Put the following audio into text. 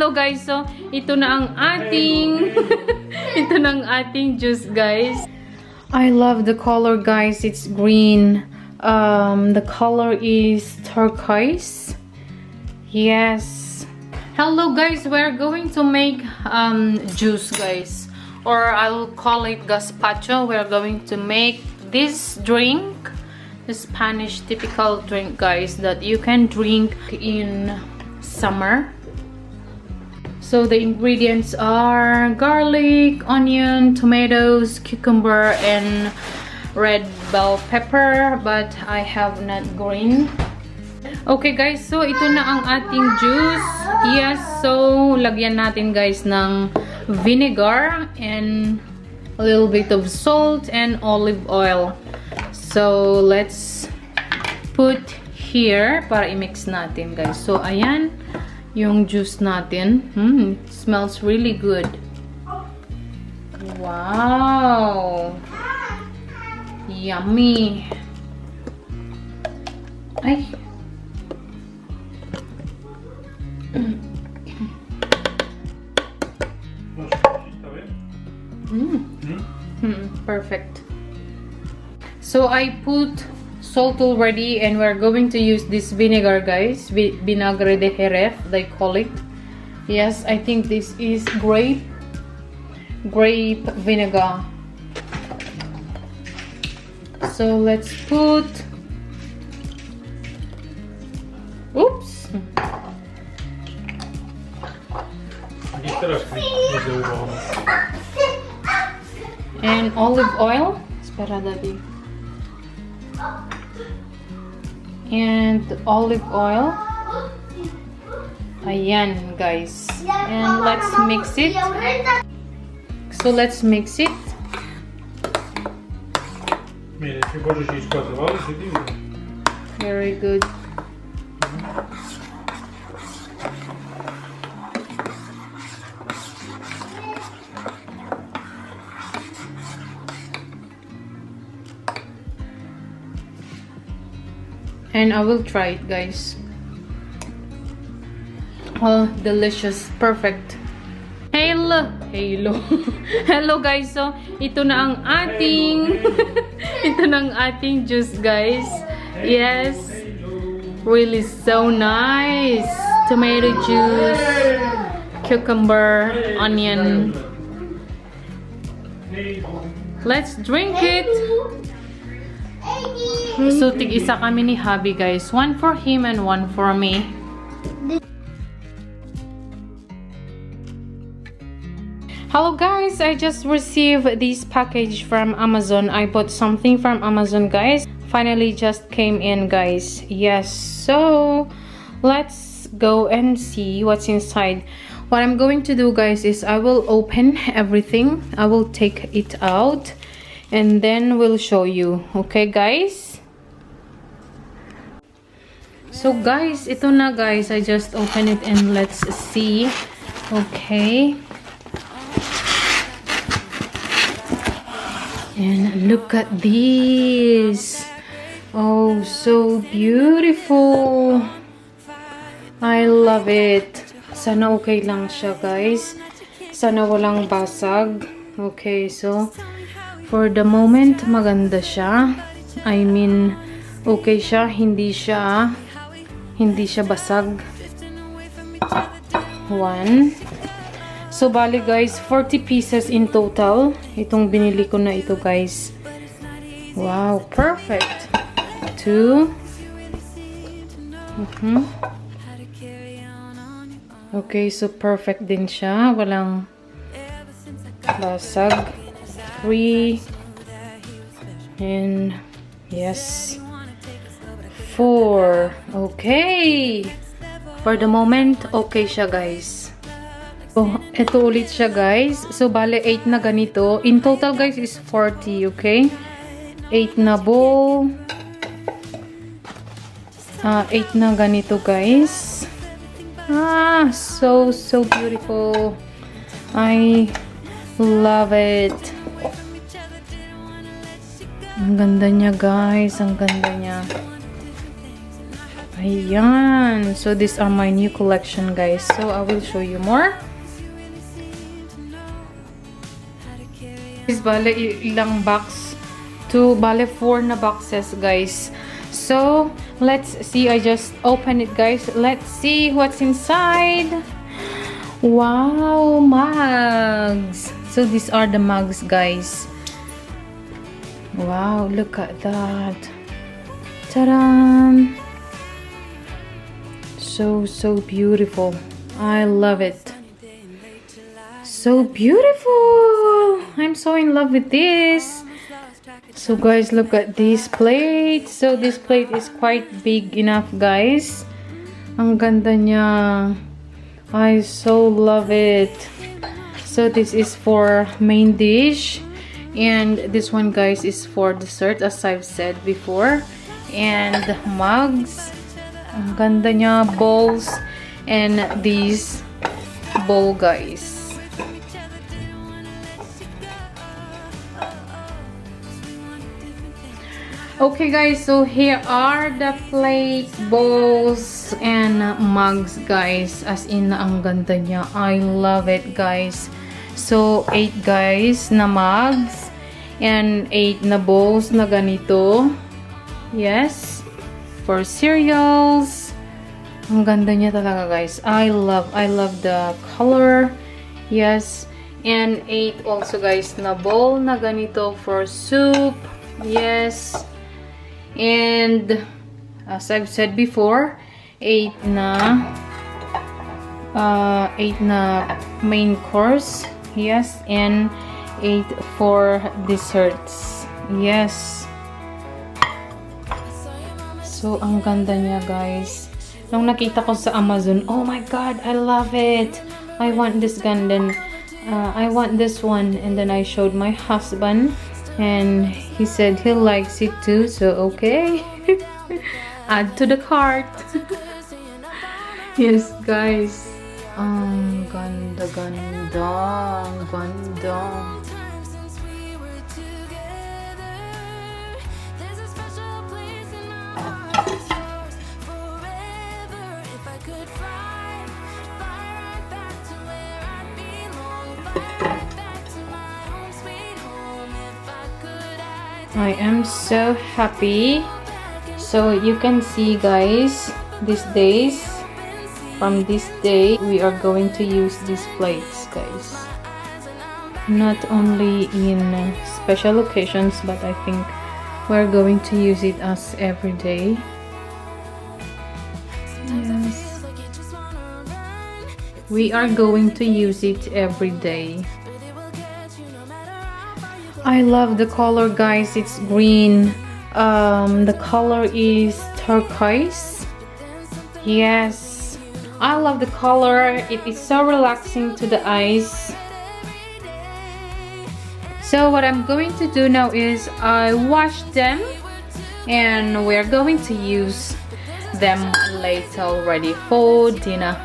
Hello guys, so ito na ang ating ito na ang ating juice guys. I love the color guys, it's green. The color is turquoise. Yes. Hello guys, we're going to make juice guys, or I'll call it gazpacho. We're going to make this drink, the Spanish typical drink guys, that you can drink in summer. So the ingredients are garlic, onion, tomatoes, cucumber, and red bell pepper, but I have not green. Okay guys, so ito na ang ating juice. Yes, so lagyan natin guys ng vinegar and a little bit of salt and olive oil. So let's put here para i-mix natin guys. So ayan yung juice natin. It smells really good. Wow! Yummy! Ay! Perfect. So I put salt already, and we're going to use this vinegar guys, vinagre de Jerez they call it. Yes, I think this is grape vinegar. So let's put, oops, and olive oil. Espera, daddy. And olive oil. Ayan guys, and let's mix it. So let's mix it. Very good. And I will try it guys. Oh, delicious. Perfect. Hello. Hello guys. So, ito na ang ating ito na ang ating juice guys. Yes. Really so nice. Tomato juice, cucumber, onion. Let's drink it. So, tig-isa kami ni hubby guys. One for him and one for me. Hello guys, I just received this package from Amazon. I bought something from Amazon guys. Finally just came in guys. Yes, so let's go and see what's inside. What I'm going to do guys is I will open everything. I will take it out and then we'll show you. Okay guys? So guys, ito na guys. I just open it and let's see. Okay. And look at this. Oh, so beautiful. I love it. Sana okay lang siya guys. Sana walang basag. Okay, so for the moment maganda siya. I mean, okay siya, hindi siya basag. One. So bali guys, 40 pieces in total. Itong binili ko na ito guys. Wow, perfect. Two. Okay, so perfect din siya. Walang basag. 3. And yes. 4. Okay. For the moment, okay siya guys. So, ito ulit siya guys. So, bale 8 na ganito. In total guys is 40, okay? 8 na bowl. 8 na ganito guys. So beautiful. I love it. Ang ganda niya guys. Ang ganda niya. Ayan. So these are my new collection, guys. So I will show you more. Is bale ilang box? Bale 4 na boxes, guys. So let's see. I just open it, guys. Let's see what's inside. Wow, mugs. So these are the mugs, guys. Wow, look at that. Ta-da! So beautiful. I love it. So beautiful. I'm so in love with this. So guys, look at this plate. So this plate is quite big enough, guys. Ang ganda niya. I so love it. So this is for main dish, and this one, guys, is for dessert, as I've said before. And mugs. Ang ganda niya. Bowls. And these bowl, guys. Okay, guys, so here are the plates, bowls, and mugs, guys. As in, ang ganda niya. I love it, guys. So 8, guys, na mugs and 8 na bowls na ganito. Yes, for cereals. Ang ganda niya talaga, guys. I love the color. Yes, and 8 also, guys, na bowl na ganito for soup. Yes. And as I've said before, 8 na main course. Yes, and 8 for desserts. Yes. So ang ganda niya, guys. Nung nakita ko sa Amazon, oh my god, I love it. I want this gun. Then I want this one. And then I showed my husband, and he said he likes it too, so okay. Add to the cart. Yes, guys. Ang ganda. Ang ganda. I am so happy. So you can see, guys, these days, from this day, we are going to use these plates, guys. Not only in special occasions, but I think we're going to use it as every day. Yes. We are going to use it every day. I love the color, guys. It's green. The color is turquoise. Yes, I love the color. It is so relaxing to the eyes. So what I'm going to do now is I wash them, and we're going to use them later already for dinner.